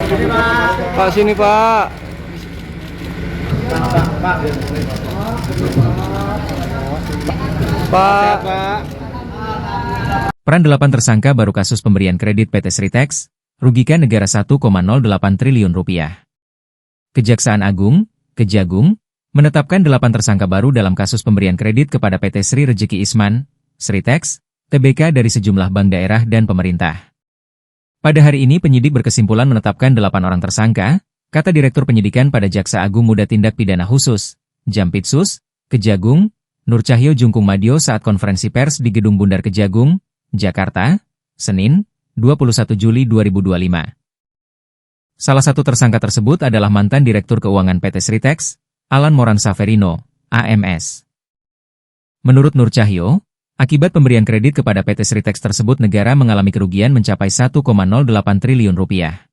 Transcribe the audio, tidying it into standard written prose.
Pak, sini Pak. Pak. Peran 8 tersangka baru kasus pemberian kredit PT Sritex, rugikan negara 1,08 triliun rupiah. Kejaksaan Agung, Kejagung, menetapkan 8 tersangka baru dalam kasus pemberian kredit kepada PT Sri Rejeki Isman, Sritex, Tbk dari sejumlah bank daerah dan pemerintah. Pada hari ini penyidik berkesimpulan menetapkan 8 orang tersangka, kata Direktur Penyidikan pada Jaksa Agung Muda Tindak Pidana Khusus, Jampitsus, Kejagung, Nur Cahyo Jungkung Madyo saat konferensi pers di Gedung Bundar Kejagung, Jakarta, Senin, 21 Juli 2025. Salah satu tersangka tersebut adalah mantan Direktur Keuangan PT Sritex, Alan Moran Saverino, AMS. Menurut Nur Cahyo, akibat pemberian kredit kepada PT Sritex tersebut negara mengalami kerugian mencapai 1,08 triliun rupiah.